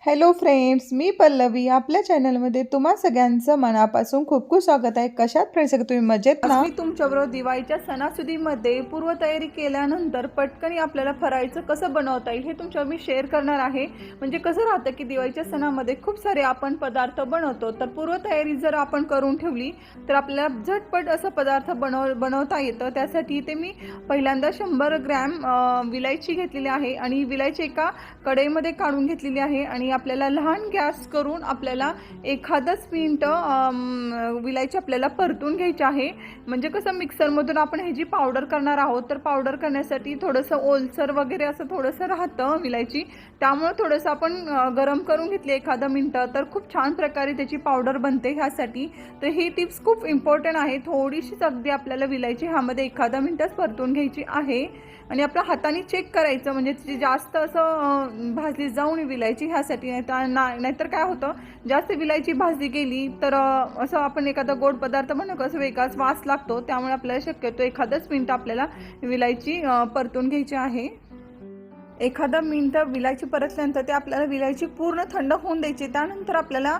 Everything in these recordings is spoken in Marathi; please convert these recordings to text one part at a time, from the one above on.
हॅलो फ्रेंड्स, मी पल्लवी आपल्या चॅनलमध्ये तुम्हा सगळ्यांचं मनापासून खूप खूप स्वागत आहे. कशात फ्रेंड्स तुम्ही मजेत ना? मी तुमच्याबरोबर दिवाळीच्या सणासुदीमध्ये पूर्वतयारी केल्यानंतर पटकन आपल्याला फराळाचं कसं बनवता येईल हे तुमच्यावर मी शेअर करणार आहे. म्हणजे कसं राहतं की दिवाळीच्या सणामध्ये खूप सारे आपण पदार्थ बनवतो, तर पूर्वतयारी जर आपण करून ठेवली तर आपल्याला झटपट असं पदार्थ बनवता येतं. त्यासाठी इथे मी पहिल्यांदा 100 ग्रॅम विलायची घेतलेली आहे आणि विलायची एका कढईमध्ये काढून घेतलेली आहे आणि आपल्याला लहान गॅस करून आपल्याला एखादंच मिनिटं विलायची आपल्याला परतून घ्यायची आहे. म्हणजे कसं मिक्सरमधून आपण ह्याची पावडर करणार आहोत, तर पावडर करण्यासाठी थोडंसं ओलसर वगैरे असं थोडंसं राहतं विलायची, त्यामुळे थोडंसं आपण गरम करून घेतली एखादं मिनटं तर खूप छान प्रकारे त्याची पावडर बनते. ह्यासाठी तर ही टिप्स खूप इम्पॉर्टंट आहे. थोडीशीच अगदी आपल्याला विलायची ह्यामध्ये एखादा मिनटच परतून घ्यायची आहे आणि आपल्या हाताने चेक करायचं, म्हणजे ती जास्त असं भाजली जाऊन विलायची ह्यासाठी. नाहीतर काय होतं, जास्त विलायची भाजली गेली तर असं आपण एखादा गोड पदार्थ बनवू कसं वेगळाच वास लागतो. त्यामुळे आपल्याला शक्यतो एखादंच मिनिट आपल्याला विलायची परतून घ्यायची आहे. एखादा मिनिट विलायची परतल्यानंतर ते आपल्याला विलायची पूर्ण थंड होऊन द्यायची. त्यानंतर आपल्याला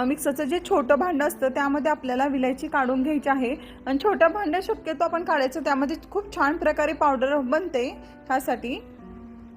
मिक्सरचं जे छोटं भांडं असतं त्यामध्ये आपल्याला विलायची काढून घ्यायची आहे आणि छोटं भांडं शक्यतो आपण काढायचं, त्यामध्ये खूप छान प्रकारे पावडर बनते. ह्यासाठी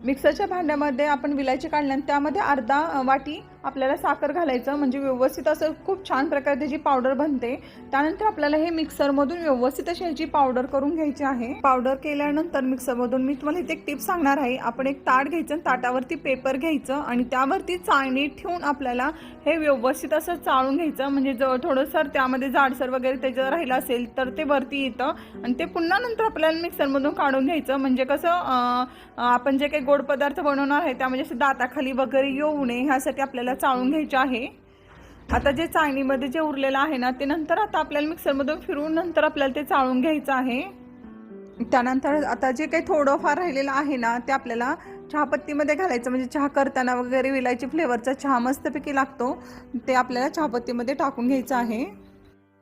मिक्सरच्या भांड्यामध्ये आपण विलायची काढल्यानंतर त्यामध्ये अर्धा वाटी आपल्याला साखर घालायचं, म्हणजे व्यवस्थित असं खूप छान प्रकारे त्याची पावडर बनते. त्यानंतर आपल्याला हे मिक्सरमधून व्यवस्थित अशी ह्याची पावडर करून घ्यायची आहे. पावडर केल्यानंतर मिक्सरमधून मी तुम्हाला इथे एक टिप सांगणार आहे. आपण एक ताट घ्यायचं, ताटावरती पेपर घ्यायचं आणि त्यावरती चाळणी ठेवून आपल्याला हे व्यवस्थित असं चाळून घ्यायचं. म्हणजे थोडंसं त्यामध्ये जाडसर वगैरे त्याचं राहिलं असेल तर ते वरती येतं आणि ते पुन्हा नंतर आपल्याला मिक्सरमधून काढून घ्यायचं. म्हणजे कसं आपण जे काही गोड पदार्थ बनवणार आहे त्यामध्ये असं दाताखाली वगैरे येऊ नये ह्यासाठी आपल्याला चाळून घ्यायचे आहे. आता जे चाळणीमध्ये जे उरलेलं आहे ना ते नंतर आता आपल्याला मिक्सरमधून फिरवून नंतर आपल्याला ते चाळून घ्यायचं आहे. त्यानंतर आता जे काही थोडंफार राहिलेलं आहे ना ते आपल्याला चहापत्तीमध्ये घालायचं. म्हणजे चहा करताना वगैरे विलायची फ्लेवरचा चहा मस्तपैकी लागतो, ते आपल्याला चहापत्तीमध्ये टाकून घ्यायचं आहे.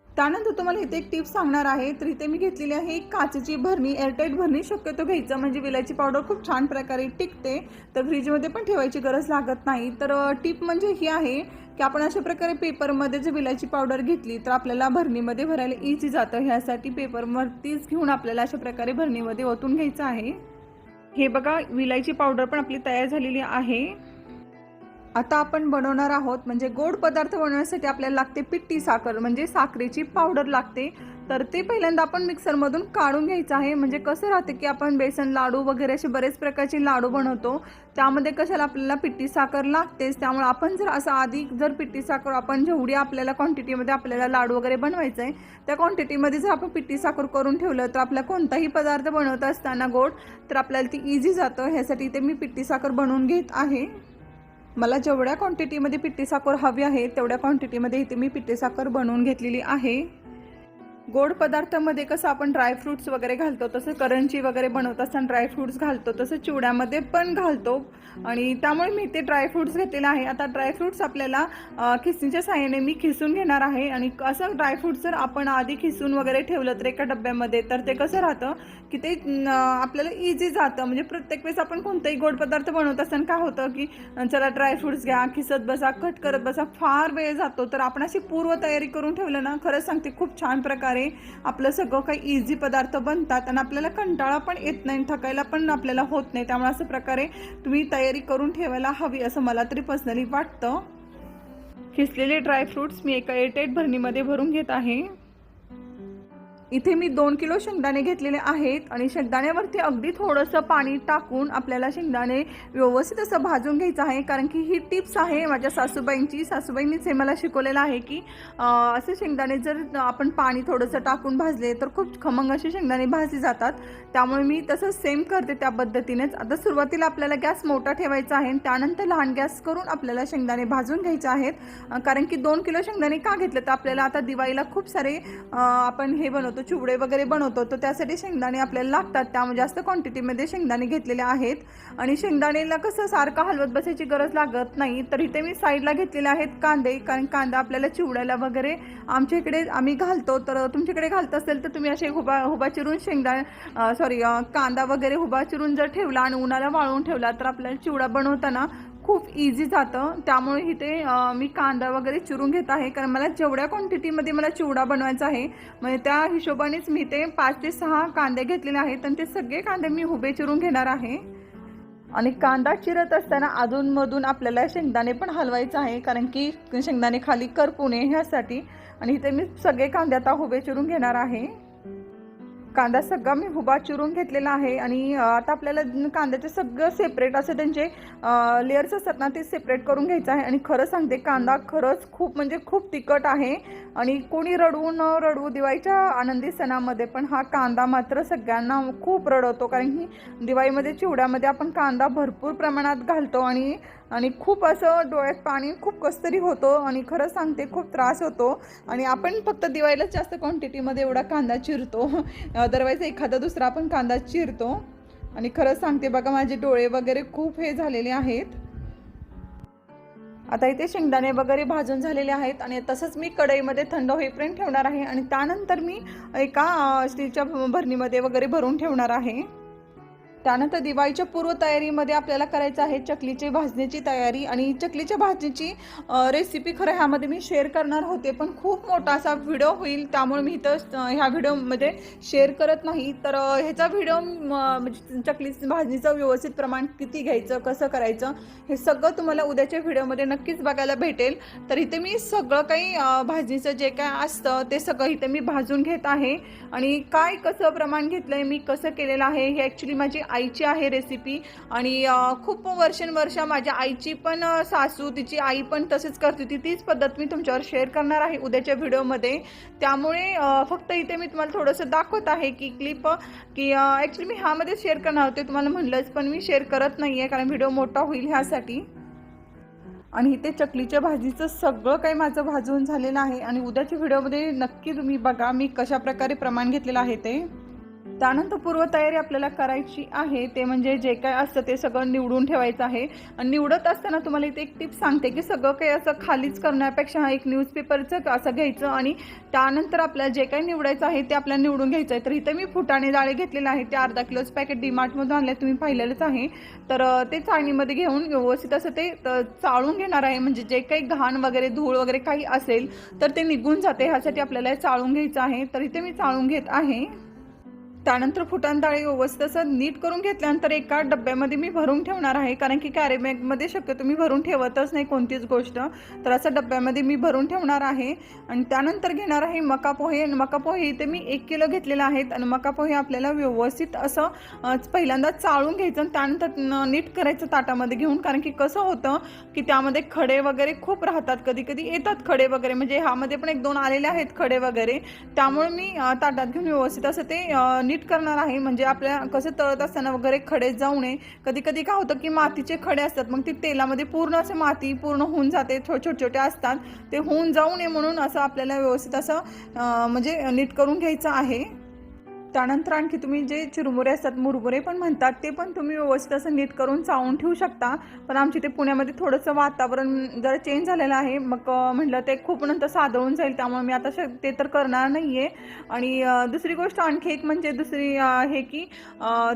त्यानंतर तुम्हाला इथे एक टिप सांगणार आहे. तर इथे मी घेतलेली आहे एक काचेची भरणी, एअरटाईट भरणी शक्यतो घ्यायचं, म्हणजे विलायची पावडर खूप छान प्रकारे टिकते, तर फ्रीजमध्ये पण ठेवायची गरज लागत नाही. तर टिप म्हणजे ही आहे की आपण अशा प्रकारे पेपरमध्ये जर विलायची पावडर घेतली तर आपल्याला भरणीमध्ये भरायला इझी जातं. ह्यासाठी पेपरवरतीच घेऊन आपल्याला अशा प्रकारे भरणीमध्ये ओतून घ्यायचं आहे. हे बघा, विलायची पावडर पण आपली तयार झालेली आहे. आता आपण बनवणार आहोत म्हणजे गोड पदार्थ बनवण्यासाठी आपल्याला लागते पिठी साखर, म्हणजे साखरेची पावडर लागते. तर ते पहिल्यांदा आपण मिक्सरमधून काढून घ्यायचं आहे. म्हणजे कसं राहते की आपण बेसन लाडू वगैरे असे बरेच प्रकारचे लाडू बनवतो, त्यामध्ये कशाला आपल्याला पिठी साखर लागतेच. त्यामुळे आपण जर असं आधी जर पिठी साखर आपण जेवढी आपल्याला क्वांटिटीमध्ये आपल्याला लाडू वगैरे बनवायचं आहे त्या क्वांटिटीमध्ये जर आपण पिठी साखर करून ठेवलं तर आपला कोणताही पदार्थ बनवत असताना गोड तर आपल्याला ती इझी जातं. ह्यासाठी इथे मी पिठी साखर बनवून घेत आहे. मला जेवढ्या क्वांटिटीमध्ये पिठी साखर हवी आहे तेवढ्या क्वांटिटीमध्ये इथे मी पिठी साखर बनवून घेतलेली आहे. गोड पदार्थामध्ये कसं आपण ड्रायफ्रूट्स वगैरे घालतो, तसं करंजी वगैरे बनवत असताना ड्रायफ्रूट्स घालतो, तसं चिवड्यामध्ये पण घालतो आणि त्यामुळे मी ते ड्रायफ्रूट्स घेतलेले आहे. आता ड्रायफ्रूट्स आपल्याला खिसणीच्या साहाय्याने मी खिसून घेणार आहे. आणि असं ड्रायफ्रूट्स जर आपण आधी खिसून वगैरे ठेवलं तर एका डब्यामध्ये तर ते कसं राहतं की ते आपल्याला इझी जातं. म्हणजे प्रत्येक वेळेस आपण कोणताही गोड पदार्थ बनवत असताना काय होतं की चला ड्रायफ्रूट्स घ्या, खिसत बसा, कट करत बसा, फार वेळ जातो. तर आपण अशी पूर्वतयारी करून ठेवलं ना, खरंच सांगते खूप छान प्रकारे आपलं सगळं काही इझी पदार्थ बनतात आणि आपल्याला कंटाळा पण येत नाही, थकायला पण आपल्याला होत नाही. त्यामुळे असं प्रकारे तुम्ही तयारी करून ठेवायला हवी असं मला तरी पर्सनली वाटतं. खिसलेले ड्रायफ्रूट्स मी एका एअरटाईट भरणीमध्ये भरून घेत आहे. इथे मी 2 किलो शेंगदाणे घेतलेले आहेत आणि शेंगदाण्यावरती अगदी थोडंसं पाणी टाकून आपल्याला शेंगदाणे व्यवस्थित असं भाजून घ्यायचं आहे. कारण की ही टिप्स आहे माझ्या सासूबाईंनीच हे मला शिकवलेलं आहे की असे शेंगदाणे जर आपण पाणी थोडंसं टाकून भाजले तर खूप खमंग असे शेंगदाणे भाजले जातात. त्यामुळे मी तसं सेम करते त्या पद्धतीनेच. आता सुरुवातीला आपल्याला गॅस मोठा ठेवायचा आहे, त्यानंतर लहान गॅस करून आपल्याला शेंगदाणे भाजून घ्यायचे आहेत. कारण की 2 किलो शेंगदाणे का घेतलं तर आपल्याला आता दिवाळीला खूप सारे आपण हे बनवतो, चिवडे वगैरे बनवतो, तर त्यासाठी शेंगदाणे आपल्याला लागतात. त्यामुळे जास्त क्वांटिटीमध्ये शेंगदाणे घेतलेले आहेत. आणि शेंगदाणेला कसं सारखं हलवत बसायची गरज लागत नाही. तर इथे मी साईडला घेतलेले आहेत कांदे, कारण कांदा आपल्याला चिवड्याला वगैरे आमच्या इकडे आम्ही घालतो. तर तुमच्याकडे घालत असेल तर तुम्ही असे हुबा चिरून कांदा वगैरे हुबा चिरून जर ठेवला आणि उन्हाला वाळवून ठेवला तर आपल्याला चिवडा बनवताना खूप इझी जातं। त्यामुळे इथे मी कांदा वगैरे चिरून घेत आहे, कारण मला जेवढ्या क्वांटिटीमध्ये मला चिवडा बनवायचा आहे म्हणजे त्या हिशोबानेच मी ते 5 ते 6 कांदे घेतलेले आहेत आणि ते सगळे कांदे मी उभे चिरून घेणार आहे। आणि कांदा चिरत असताना अधूनमधून आपल्याला शेंगदाणे पण हलवायचं आहे, कारण की शेंगदाणे खाली करपू नये ह्यासाठी। आणि इथे मी सगळे कांदे आता उभे चिरून घेणार आहे। कांदा सगळा मी उभा चिरून घेतलेला आहे आणि आता आपल्याला कांद्याचे सगळं सेपरेट असे त्यांचे लेयर्स असतात ना, ते सेपरेट करून घ्यायचं आहे। आणि खरं सांगते, कांदा खरंच खूप म्हणजे खूप तिखट आहे आणि कोणी रडवू न रडवू दिवाळीच्या आनंदी सणामध्ये पण हा कांदा मात्र सगळ्यांना खूप रडवतो, कारण की दिवाळीमध्ये चिवड्यामध्ये आपण कांदा भरपूर प्रमाणात घालतो आणि खूप असं डोळ्यात पाणी खूप कसतरी होतो आणि खरं सांगते खूप त्रास होतो। आणि आपण फक्त दिवाळीलाच जास्त क्वांटिटीमध्ये एवढा कांदा चिरतो, अदरवाईज एखादा दुसरा आपण कांदा चिरतो। आणि खरं सांगते बघा, माझे डोळे वगैरे खूप हे झालेले आहेत। आता इथे शेंगदाणे वगैरे भाजून झालेले आहेत आणि तसंच मी कढईमध्ये थंड होईपर्यंत ठेवणार आहे आणि त्यानंतर मी एका स्टीलच्या भरणीमध्ये वगैरे भरून ठेवणार आहे। त्यानंतर दिवाळीच्या पूर्वतयारीमध्ये आपल्याला करायचं आहे चकलीची भाजण्याची तयारी। आणि चकलीच्या भाजण्याची रेसिपी खरं ह्यामध्ये मी शेअर करणार होते, पण खूप मोठा असा व्हिडिओ होईल, त्यामुळे मी इथं ह्या व्हिडिओमध्ये शेअर करत नाही। तर ह्याचा व्हिडिओ म्हणजे चकली भाजणीचं व्यवस्थित प्रमाण किती घ्यायचं, कसं करायचं, हे सगळं तुम्हाला उद्याच्या व्हिडिओमध्ये नक्कीच बघायला भेटेल। तर इथे मी सगळं काही भाजणीचं जे काय असतं ते सगळं इथे मी भाजून घेत आहे। आणि काय कसं प्रमाण घेतलं आहे, मी कसं केलेलं आहे, हे ॲक्च्युली माझी आईची आहे रेसिपी। आणि खूप वर्षानुवर्ष माझ्या आईची पण सासू, तिची आई पण तसेच करत होती, तीच पद्धत मी तुमच्यावर शेअर करणार आहे उद्याच्या व्हिडिओमध्ये। त्यामुळे फक्त इथे मी तुम्हाला थोडंसं दाखवत आहे की क्लिप, की ॲक्च्युली मी ह्यामध्ये शेअर करणार होते, तुम्हाला म्हणलंच, पण मी शेअर करत नाही आहे कारण व्हिडिओ मोठा होईल ह्यासाठी। आणि इथे चकलीच्या भाजीचं सगळं काही माझं भाजून झालेलं आहे आणि उद्याच्या व्हिडिओमध्ये नक्की तुम्ही बघा मी कशा प्रकारे प्रमाण घेतलेलं आहे ते। त्यानंतर पूर्वतयारी आपल्याला करायची आहे, ते म्हणजे जे काय असतं ते सगळं निवडून ठेवायचं आहे। आणि निवडत असताना तुम्हाला इथे एक टिप सांगते की सगळं काही असं खालीच करण्यापेक्षा एक न्यूजपेपरचं असं घ्यायचं आणि त्यानंतर आपल्याला जे काही निवडायचं आहे ते आपल्याला निवडून घ्यायचं आहे। तर इथे मी फुटाणे डाळे घेतलेले आहे, ते अर्धा किलोचं पॅकेट डीमार्टमधून आणले, तुम्ही पाहिलेलंच आहे। तर ते चाळणीमध्ये घेऊन व्यवस्थित असं ते चाळून घेणार आहे, म्हणजे जे काही घाण वगैरे धूळ वगैरे काही असेल तर ते निघून जाते, ह्यासाठी आपल्याला चाळून घ्यायचं आहे। तर इथे मी चाळून घेत आहे। त्यानंतर फुटाण डाळी व्यवस्थित असं नीट करून घेतल्यानंतर एका डब्यामध्ये मी भरून ठेवणार आहे, कारण की कॅरी बॅगमध्ये शक्यतो मी भरून ठेवतच नाही कोणतीच गोष्ट, तर असं डब्यामध्ये मी भरून ठेवणार आहे। आणि त्यानंतर घेणार आहे मका पोहे। मका पोहे इथे मी 1 किलो घेतलेले आहेत आणि मका पोहे आपल्याला व्यवस्थित असं पहिल्यांदा चाळून घ्यायचं आणि त्यानंतर नीट करायचं ताटामध्ये घेऊन, कारण की कसं होतं की त्यामध्ये खडे वगैरे खूप राहतात, कधी कधी येतात खडे वगैरे, म्हणजे ह्यामध्ये पण 1-2 आलेले आहेत खडे वगैरे, त्यामुळे मी ताटात घेऊन व्यवस्थित असं ते नीट करणार आहे, म्हणजे आपल्या कसं तळत असताना वगैरे खडे जाऊ नये। कधी कधी काय होतं की मातीचे खडे असतात, मग ती तेलामध्ये पूर्ण असे माती पूर्ण होऊन जाते, छोटे छोटे असतात, ते होऊन जाऊ नये म्हणून असं आपल्याला व्यवस्थित असं म्हणजे नीट करून घ्यायचं आहे। त्यानंतर आणखी तुम्ही जे चिरमुरे असतात, मुरमुरे पण म्हणतात, ते पण तुम्ही व्यवस्थित असं नीट करून चाळून ठेवू शकता। पण आमच्या इथे पुण्यामध्ये थोडंसं वातावरण जरा चेंज झालेलं आहे, मग म्हटलं ते खूप नंतर साधळून जाईल, त्यामुळे मी आता ते तर करणार नाही आहे। आणि दुसरी गोष्ट आणखी एक म्हणजे दुसरी हे की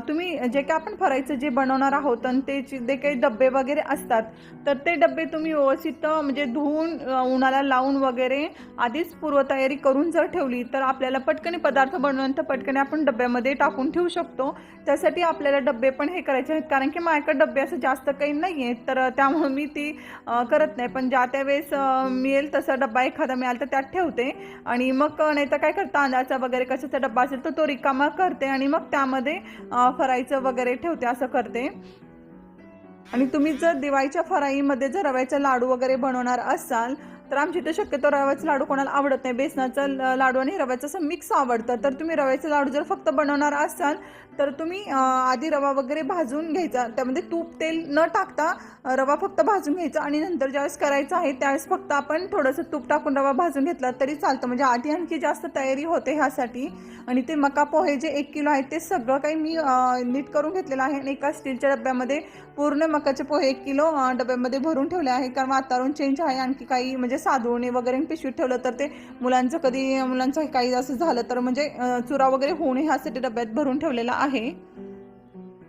तुम्ही जे काय आपण फरायचं जे बनवणार आहोत आणि ते जे काही डबे वगैरे असतात, तर ते डबे तुम्ही व्यवस्थित म्हणजे धुवून उन्हाला लावून वगैरे आधीच पूर्वतयारी करून जर ठेवली तर आपल्याला पटकन पदार्थ बनवल्यानंतर पटकन आपण डब्यामध्ये टाकून ठेवू शकतो। त्यासाठी आपल्याला डबे पण हे करायचे आहेत, कारण की माझ्याकडे डबे असं जास्त काही नाही आहेत, तर त्यामुळे मी ती करत नाही, पण ज्या त्यावेळेस मिळेल तसा डब्बा एखादा मिळाला तर त्यात ठेवते। आणि मग नाही तर काय करता, तांदळाचा वगैरे कशाचा डब्बा असेल तर तो रिकामा करते आणि मग त्यामध्ये फराईचं वगैरे ठेवते, असं करते। आणि तुम्ही जर दिवाळीच्या फराईमध्ये जर रव्याचा लाडू वगैरे बनवणार असाल तर आमच्या इथे शक्यतो रव्याचा लाडू कोणाला आवडत नाही, बेसनाचा लाडू आणि रव्याचं असं मिक्स आवडतं। तर तुम्ही रव्याचा लाडू जर फक्त बनवणार असाल तर तुम्ही आधी रवा वगैरे भाजून घ्यायचा, त्यामध्ये तूप तेल न टाकता रवा फक्त भाजून घ्यायचा आणि नंतर ज्यावेळेस करायचं आहे त्यावेळेस फक्त आपण थोडंसं तूप टाकून रवा भाजून घेतला तरी चालतं, म्हणजे आधी आणखी जास्त तयारी होते ह्यासाठी। आणि ते मका पोहे जे 1 किलो आहेत ते सगळं काही मी नीट करून घेतलेलं आहे आणि एका स्टीलच्या डब्यामध्ये पूर्ण मकाचे पोहे 1 किलो डब्यामध्ये भरून ठेवले आहे, कारण वातावरण चेंज आहे, आणखी काही म्हणजे साधवणे वगैरे पिशवीत ठेवलं तर ते मुलांचं काही असं झालं तर म्हणजे चुरा वगैरे होऊ नये ह्यासाठी डब्यात भरून ठेवलेला आहे।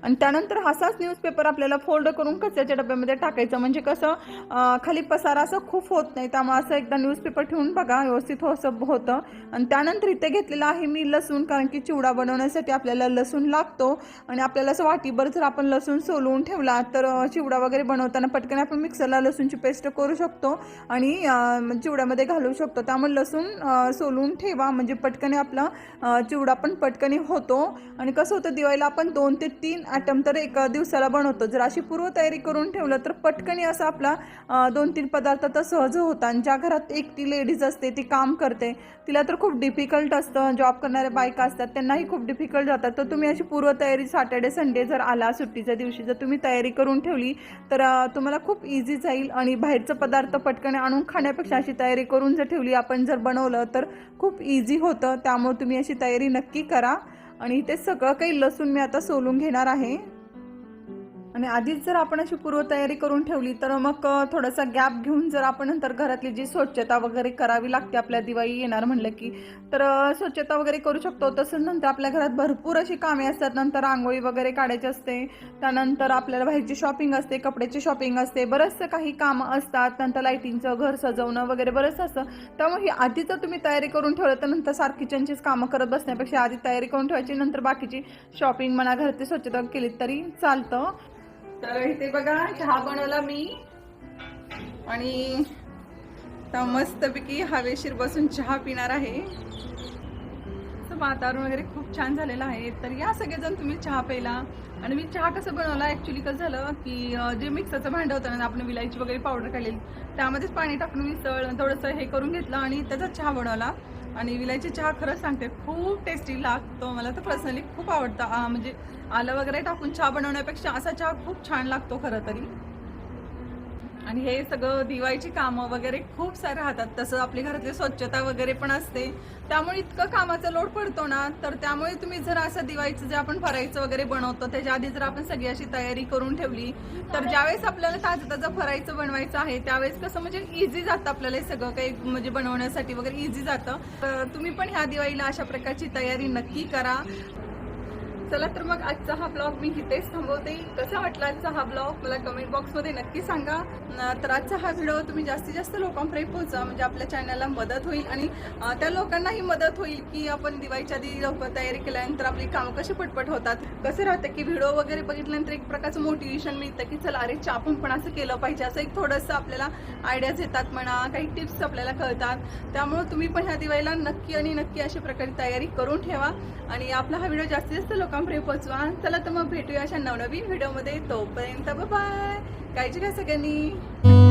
आणि त्यानंतर असाच न्यूजपेपर आपल्याला फोल्ड करून कचऱ्याच्या डब्यामध्ये टाकायचं, म्हणजे कसं खाली पसारा असं खूप होत नाही. त्यामुळे असं एकदा न्यूजपेपर ठेवून बघा, व्यवस्थित होतं. आणि त्यानंतर इथे घेतलेलं आहे मी लसूण, कारण की चिवडा बनवण्यासाठी आपल्याला लसूण लागतो. आणि आपल्याला असं वाटीभर जर आपण लसूण सोलवून ठेवला तर चिवडा वगैरे बनवताना पटकन आपण मिक्सरला लसूणची पेस्ट करू शकतो आणि चिवड्यामध्ये घालू शकतो. त्यामुळे लसूण सोलून ठेवा, म्हणजे पटकन आपला चिवडा पण पटकन होतो. आणि कसं होतं, दिवाळीला आपण 2 ते 3 आयटम तर एका दिवसाला बनवतो. जर अशी पूर्वतयारी करून ठेवलं तर पटकन असा आपला 2-3 पदार्थ तर सहज होतात. आणि ज्या घरात एकटी लेडीज असते, ती काम करते, तिला तर खूप डिफिकल्ट असतं. जॉब करणाऱ्या बायका असतात, त्यांनाही खूप डिफिकल्ट जातात. तर तुम्ही अशी पूर्वतयारी सॅटर्डे संडे जर आला सुट्टीच्या दिवशी जर तुम्ही तयारी करून ठेवली तर तुम्हाला खूप इझी जाईल. आणि बाहेरचं पदार्थ पटकन आणून खाण्यापेक्षा अशी तयारी करून जर ठेवली, आपण जर बनवलं तर खूप इझी होतं. त्यामुळे तुम्ही अशी तयारी नक्की करा. आणि इथे सगळं काही लसूण मी आता सोलून घेणार आहे. आणि आधीच जर आपण अशी पूर्वतयारी करून ठेवली तर मग थोडासा गॅप घेऊन जर आपण नंतर घरातली जी स्वच्छता वगैरे करावी लागते, आपल्या दिवाळी येणार म्हणलं की, तर स्वच्छता वगैरे करू शकतो. तसंच नंतर आपल्या घरात भरपूर अशी कामे असतात. नंतर रांगोळी वगैरे काढायची असते, त्यानंतर आपल्याला बाहेरची शॉपिंग असते, कपड्याची शॉपिंग असते, बरंचसं काही कामं असतात. नंतर लाईटिंगचं, घर सजवणं वगैरे बरंच असतं. त्यामुळे ही आधी जर तुम्ही तयारी करून ठेवलं तर नंतर सारखी किचनचीच कामं करत बसण्यापेक्षा आधी तयारी करून ठेवायची, नंतर बाकीची शॉपिंग म्हणा, घराची स्वच्छता केली तरी चालतं. तर इथे बघा चहा बनवला मी आणि आता मस्तपैकी हवेशीर बसून चहा पिणार आहे. वातावरण वगैरे खूप छान झालेलं आहे. तर या सगळेजण तुम्ही चहा प्यायला. आणि मी चहा कसं बनवला, ॲक्च्युली कसं झालं की जे मिक्सरचं भांडं होतं ना, आपण विलायची वगैरे पावडर काढलेली, त्यामध्येच पाणी टाकून मिसळ थोडंसं हे करून घेतलं आणि त्याचा चहा बनवला. आणि विलायची चहा खरंच सांगते खूप टेस्टी लागतो. मला तर पर्सनली खूप आवडतं. म्हणजे आलं वगैरे टाकून चहा बनवण्यापेक्षा असा चहा खूप छान लागतो खरं तरी. आणि हे सगळं दिवाळीची कामं वगैरे खूप सारे राहतात. तसं आपल्या घरातली स्वच्छता वगैरे पण असते. त्यामुळे इतकं कामाचा लोड पडतो ना, तर त्यामुळे तुम्ही जर असं दिवाळीचं जे आपण फराळीचं वगैरे बनवतो त्याच्या आधी जर आपण सगळी अशी तयारी करून ठेवली तर ज्यावेळेस आपल्याला ताजं फराळीचं बनवायचं आहे त्यावेळेस कसं म्हणजे इझी जातं आपल्याला हे सगळं काही म्हणजे बनवण्यासाठी वगैरे इझी जातं. तर तुम्ही पण ह्या दिवाळीला अशा प्रकारची तयारी नक्की करा. चला तर मग आजचा हा ब्लॉग मी इथेच थांबवते. कसा वाटला आजचा हा ब्लॉग मला कमेंट बॉक्समध्ये नक्की सांगा. तर आजचा हा व्हिडिओ तुम्ही जास्तीत जास्त लोकांपर्यंत पोहोचा, म्हणजे आपल्या चॅनलला मदत होईल आणि त्या लोकांनाही मदत होईल की आपण दिवाळीच्या आधी लवकर तयारी केल्यानंतर आपली कामं कशी पटपट होतात. कसं राहतं की व्हिडिओ वगैरे बघितल्यानंतर एक प्रकारचं मोटिवेशन मिळतं की चला अरे आपण पण असं केलं पाहिजे, असं एक थोडंसं आपल्याला आयडियाज येतात म्हणा, काही टिप्स आपल्याला कळतात. त्यामुळे तुम्ही पण ह्या दिवाळीला नक्की आणि नक्की अशा प्रकारे तयारी करून ठेवा आणि आपला हा व्हिडिओ जास्तीत जास्त लोकांपर्यंत पोहोचवा. चला तर मग भेटूया अशा नवनवीन व्हिडिओमध्ये. तोपर्यंत बाय बाय. काळजी घ्या सगळ्यांनी.